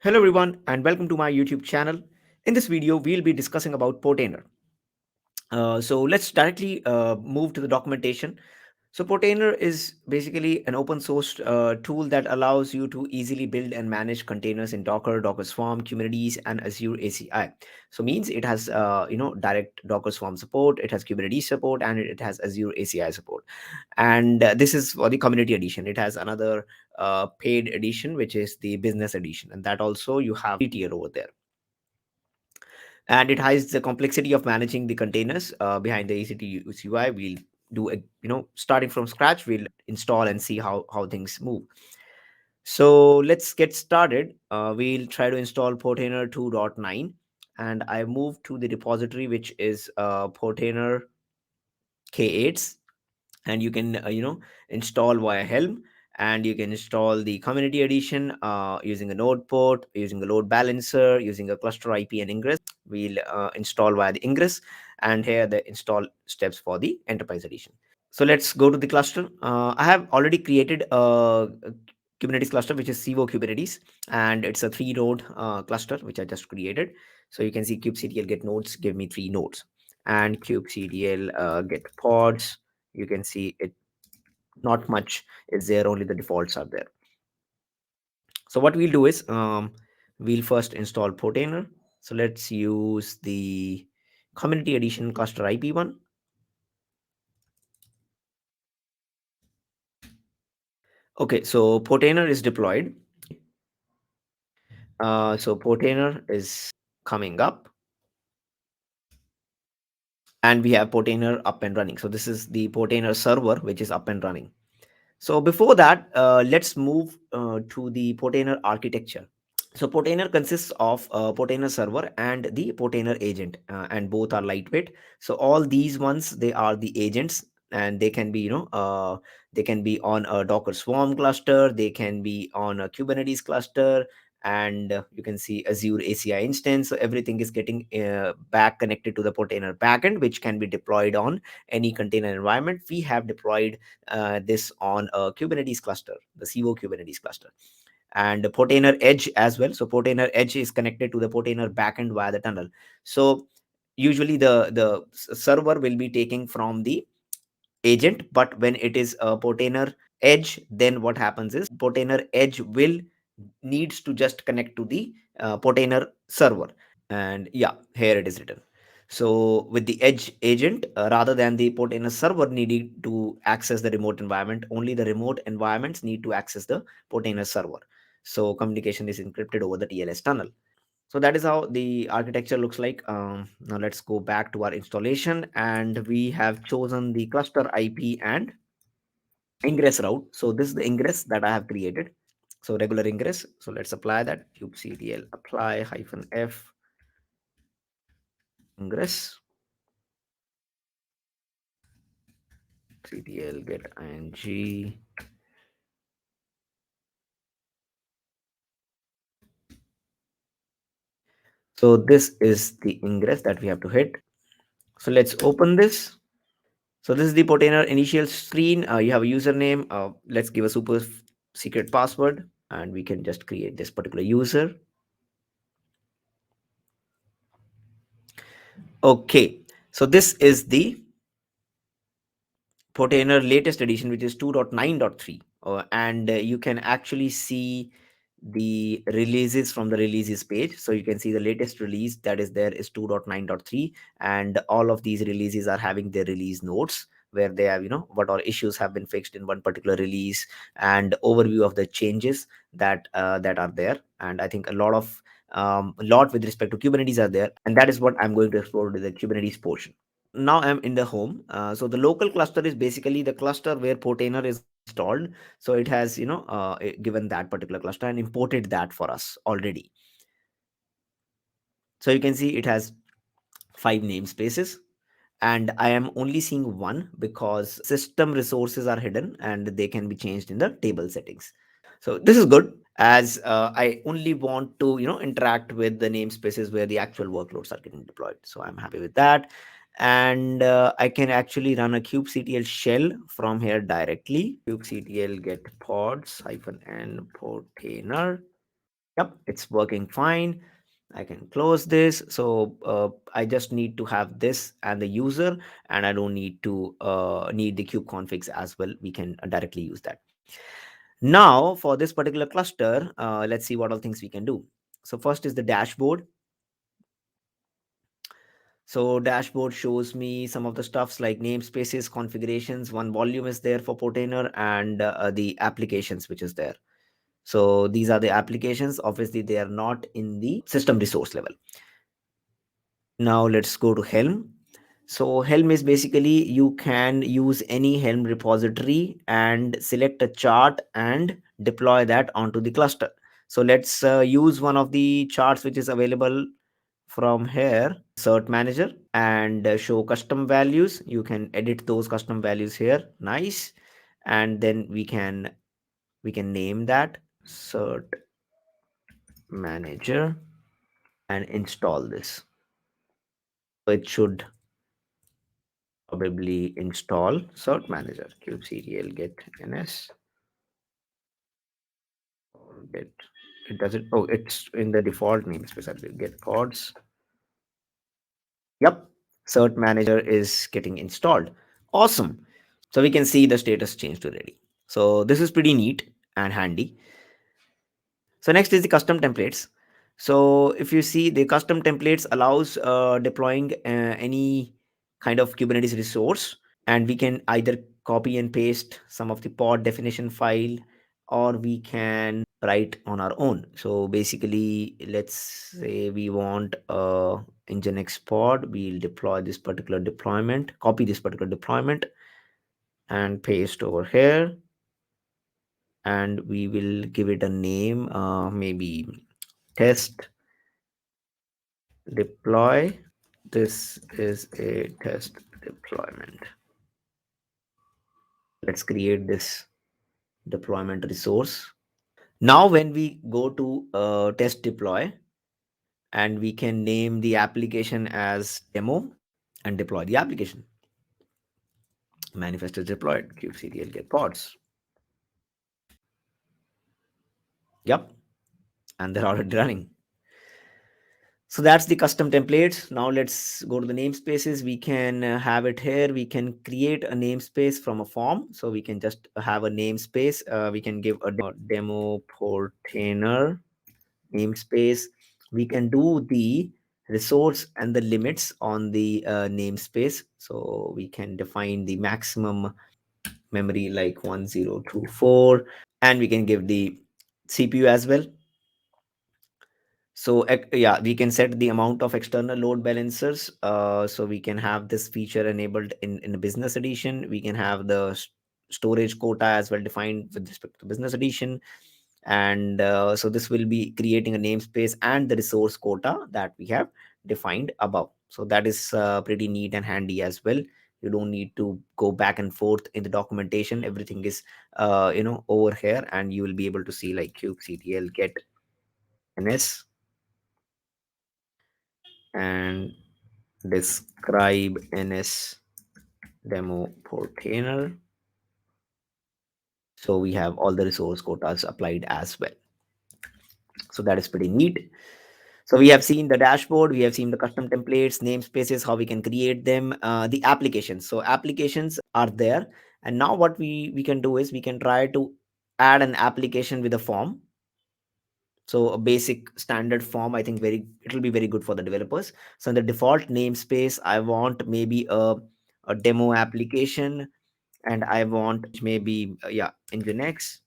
Hello everyone and welcome to my YouTube channel. In this video, we'll be discussing about Portainer. So let's directly move to the documentation. So Portainer is basically an open source tool that allows you to easily build and manage containers in Docker, Docker Swarm, Kubernetes, and Azure ACI. So means it has direct Docker Swarm support, it has Kubernetes support, and it has Azure ACI support. And this is for the community edition. It has another paid edition, which is the business edition, and that also you have free tier over there. And it hides the complexity of managing the containers behind the ACT UI. We'll do a, starting from scratch. We'll install and see how things move. So let's get started. We'll try to install Portainer 2.9, and I move to the repository, which is Portainer K8s, and you can install via Helm, and you can install the community edition using a node port, using a load balancer, using a cluster IP and ingress. We'll install via the ingress, and here the install steps for the enterprise edition. So let's go to the cluster. I have already created a Kubernetes cluster, which is Civo Kubernetes, and it's a 3 node cluster which I just created. So you can see kubectl get nodes give me 3 nodes, and kubectl get pods. You can see it, not much is there, only the defaults are there. So what we'll do is we'll first install Portainer. So let's use the community edition cluster IP one. Okay, so Portainer is deployed. So Portainer is coming up, and we have Portainer up and running. So this is the Portainer server which is up and running. So before that, let's move to the Portainer architecture. So Portainer consists of Portainer server and the Portainer agent, and both are lightweight. So all these ones, they are the agents, and they can be they can be on a Docker Swarm cluster, they can be on a Kubernetes cluster, and you can see Azure ACI instance. So everything is getting back connected to the Portainer backend, which can be deployed on any container environment. We have deployed this on a Kubernetes cluster, the Civo Kubernetes cluster, and Portainer Edge as well. So Portainer Edge is connected to the Portainer backend via the tunnel. So usually the server will be taking from the agent, but when it is a Portainer Edge, then what happens is Portainer Edge will needs to just connect to the Portainer server. And yeah, here it is written. So with the edge agent, rather than the Portainer server needing to access the remote environment, only the remote environments need to access the Portainer server. So communication is encrypted over the TLS tunnel. So that is how the architecture looks like. Now let's go back to our installation, and we have chosen the cluster IP and ingress route. So this is the ingress that I have created. So regular ingress. So let's apply that kubectl apply -f ingress ctl get ing. So this is the ingress that we have to hit. So let's open this. So this is the Portainer initial screen. You have a username. Let's give a super secret password, and we can just create this particular user. Okay, so this is the Portainer latest edition, which is 2.9.3, and you can actually see the releases from the releases page. So you can see the latest release that is there is 2.9.3, and all of these releases are having their release notes where they have what all issues have been fixed in one particular release, and overview of the changes that are there. And I think a lot with respect to Kubernetes are there, and that is what I'm going to explore with the Kubernetes portion. Now I'm in the home. So the local cluster is basically the cluster where Portainer is installed. So it has given that particular cluster and imported that for us already. So you can see it has 5 namespaces, and I am only seeing one because system resources are hidden and they can be changed in the table settings. So this is good, as I only want to interact with the namespaces where the actual workloads are getting deployed. So I'm happy with that. And I can actually run a kubectl shell from here directly. Kubectl get pods -n Portainer. Yep, it's working fine. I can close this. So I just need to have this and the user, and I don't need to need the kube configs as well. We can directly use that. Now for this particular cluster, let's see what all things we can do. So first is the dashboard. So dashboard shows me some of the stuffs like namespaces, configurations, one volume is there for Portainer, and the applications which is there. So these are the applications. Obviously, they are not in the system resource level. Now let's go to Helm. So Helm is basically you can use any Helm repository and select a chart and deploy that onto the cluster. So let's use one of the charts which is available from here, cert manager, and show custom values. You can edit those custom values here. Nice. And then we can name that cert manager and install this. So it should probably install cert manager kubectl get ns or get it does it. Oh, it's in the default namespace. I will get pods. Yep, cert manager is getting installed. Awesome. So we can see the status changed already. So this is pretty neat and handy. So next is the custom templates. So if you see, the custom templates allows deploying any kind of Kubernetes resource, and we can either copy and paste some of the pod definition file, or we can write on our own. So basically, let's say we want a nginx pod, we'll deploy this particular deployment, copy this particular deployment and paste over here, and we will give it a name, maybe test deploy. This is a test deployment. Let's create this deployment resource. Now when we go to test deploy, and we can name the application as demo and deploy the application. Manifest is deployed, kubectl get pods. Yep, and they're already running. So that's the custom templates. Now let's go to the namespaces. We can have it here. We can create a namespace from a form. So we can just have a namespace. We can give a demo Portainer namespace. We can do the resource and the limits on the namespace. So we can define the maximum memory like 1024, and we can give the CPU as well. So yeah, we can set the amount of external load balancers. So we can have this feature enabled in the business edition. We can have the storage quota as well defined with respect to business edition. And so this will be creating a namespace and the resource quota that we have defined above. So that is pretty neat and handy as well. You don't need to go back and forth in the documentation. Everything is over here, and you will be able to see like kubectl get ns and describe ns demo Portainer. So we have all the resource quotas applied as well. So that is pretty neat. So we have seen the dashboard, we have seen the custom templates, namespaces, how we can create them, the applications. So applications are there. And now what we can do is we can try to add an application with a form. So a basic standard form, I think it will be very good for the developers. So in the default namespace, I want maybe a demo application, and I want maybe yeah, nginx,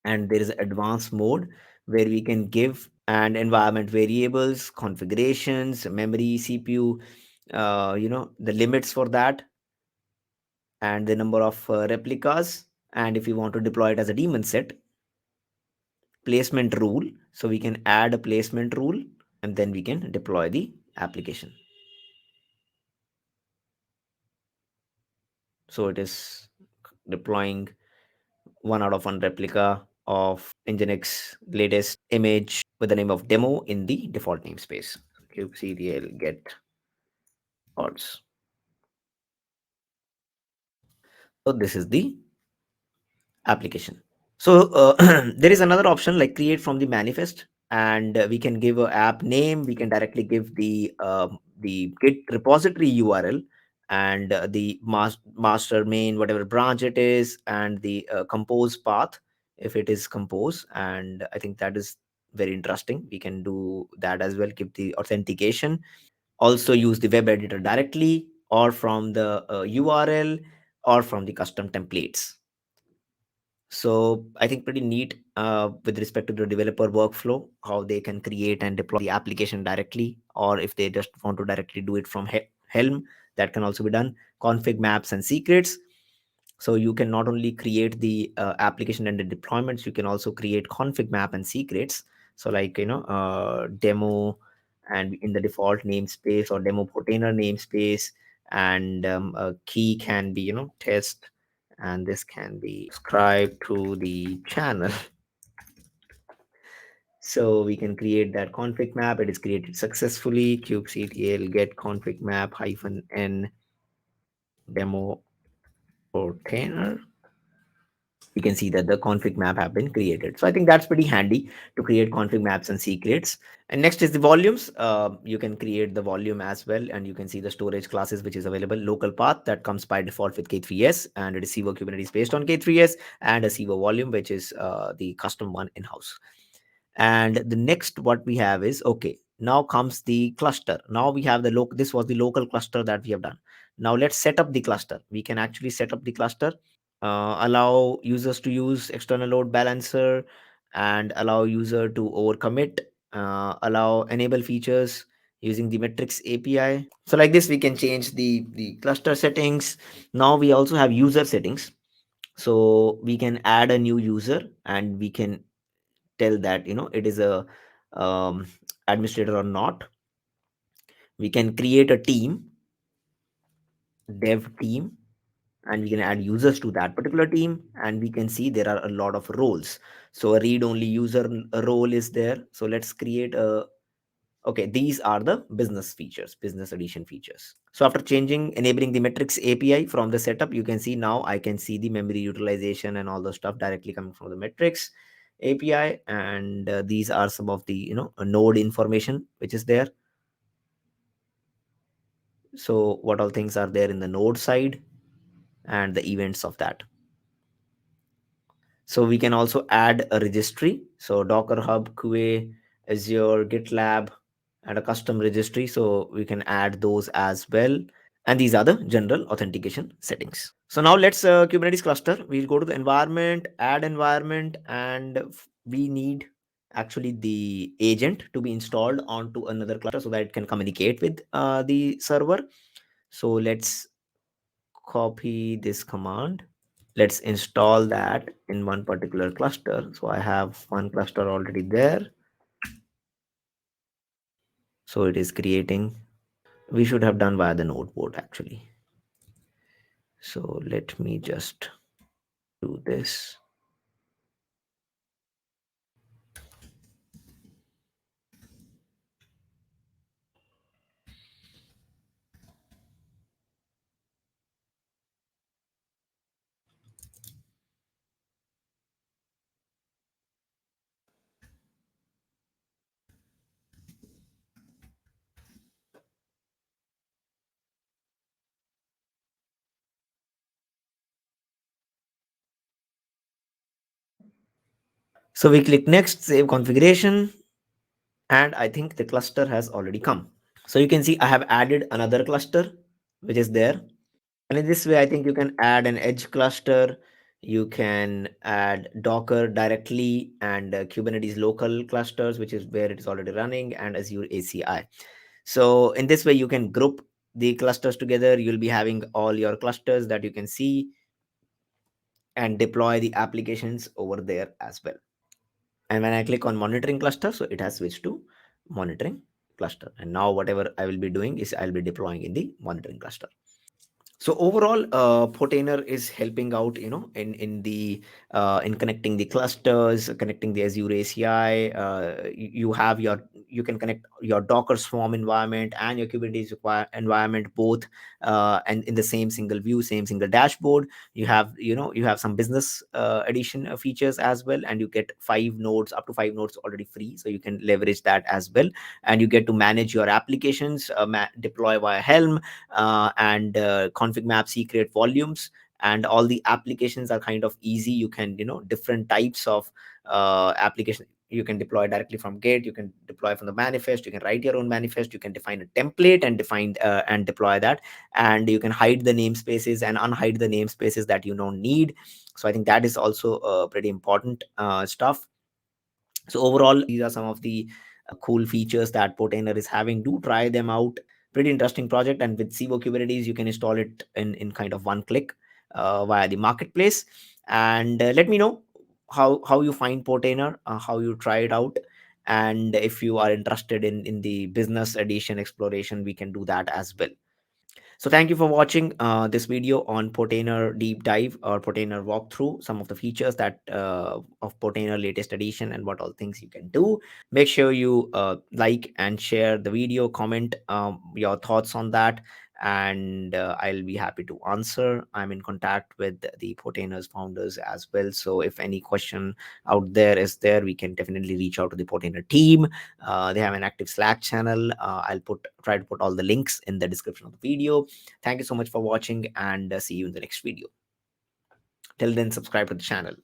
and there is advanced mode where we can give and environment variables, configurations, memory, CPU, the limits for that, and the number of replicas. And if you want to deploy it as a daemon set, placement rule, so we can add a placement rule, and then we can deploy the application. So it is deploying 1 out of 1 replica of nginx latest image with the name of demo in the default namespace. Kubectl get pods. So this is the application. So there is another option like create from the manifest, and we can give a app name. We can directly give the Git repository URL, and the master main whatever branch it is, and the compose path if it is compose. And I think that is very interesting. We can do that as well. Give the authentication. Also use the web editor directly, or from the URL, or from the custom templates. So I think pretty neat with respect to the developer workflow, how they can create and deploy the application directly, or if they just want to directly do it from Helm, that can also be done. Config maps and secrets. So you can not only create the application and the deployments, you can also create config map and secrets. So like, demo, and in the default namespace or demo Portainer namespace, and a key can be, test, and this can be subscribe to the channel. So we can create that config map. It is created successfully. kubectl get config map hyphen n demo Portainer. You can see that the config map have been created. So I think that's pretty handy to create config maps and secrets. And next is the volumes. You can create the volume as well, and you can see the storage classes which is available. Local path that comes by default with K3s, and a receiver Kubernetes based on K3s, and a receiver volume which is the custom one in house. And the next what we have is, okay, now comes the cluster. Now we have the local. This was the local cluster that we have done. Now let's set up the cluster. We can actually set up the cluster, allow users to use external load balancer, and allow user to overcommit, allow enable features using the metrics API. So like this we can change the cluster settings. Now we also have user settings, so we can add a new user, and we can tell that it is a um, administrator or not. We can create a team, dev team, and we can add users to that particular team, and we can see there are a lot of roles. So a read only user role is there. So let's create a, okay, these are the business features, business edition features. So after changing, enabling the metrics API from the setup, you can see now I can see the memory utilization and all the stuff directly coming from the metrics API. And these are some of the node information which is there. So what all things are there in the node side, and the events of that. So we can also add a registry. So Docker Hub, QA, Azure, GitLab, and a custom registry. So we can add those as well. And these are the general authentication settings. So now let's Kubernetes cluster. We'll go to the environment, add environment, and we need actually the agent to be installed onto another cluster so that it can communicate with the server. So let's copy this command. Let's install that in one particular cluster. So I have one cluster already there. So it is creating. We should have done via the node port actually. So let me just do this. So we click next, save configuration, and I think the cluster has already come. So you can see I have added another cluster which is there. And in this way, I think you can add an edge cluster. You can add Docker directly, and Kubernetes local clusters, which is where it is already running, and Azure ACI. So in this way, you can group the clusters together. You'll be having all your clusters that you can see and deploy the applications over there as well. And when I click on monitoring cluster, so it has switched to monitoring cluster. And now whatever I will be doing is I'll be deploying in the monitoring cluster. So overall, Portainer is helping out, in connecting the clusters, connecting the Azure ACI. You have your you can connect your Docker Swarm environment and your Kubernetes environment both, and in the same single view, same single dashboard. You have, you have some business edition features as well, and you get 5 nodes, up to 5 nodes already free, so you can leverage that as well. And you get to manage your applications, deploy via Helm, and Configmaps, create volumes, and all the applications are kind of easy. You can, different types of application you can deploy directly from Git. You can deploy from the manifest. You can write your own manifest. You can define a template and define and deploy that. And you can hide the namespaces and unhide the namespaces that you don't need. So I think that is also pretty important stuff. So overall, these are some of the cool features that Portainer is having. Do try them out. Pretty interesting project. And with Sivo Kubernetes, you can install it in kind of one click via the marketplace. And let me know how you find Portainer, how you try it out. And if you are interested in the business edition exploration, we can do that as well. So thank you for watching this video on Portainer deep dive or Portainer walkthrough, some of the features that of Portainer latest edition and what all things you can do. Make sure you like and share the video, comment your thoughts on that, and I'll be happy to answer. I'm in contact with the Portainer's founders as well. So if any question out there is there, we can definitely reach out to the Portainer team. They have an active Slack channel. I'll try to put all the links in the description of the video. Thank you so much for watching, and see you in the next video. Till then, subscribe to the channel.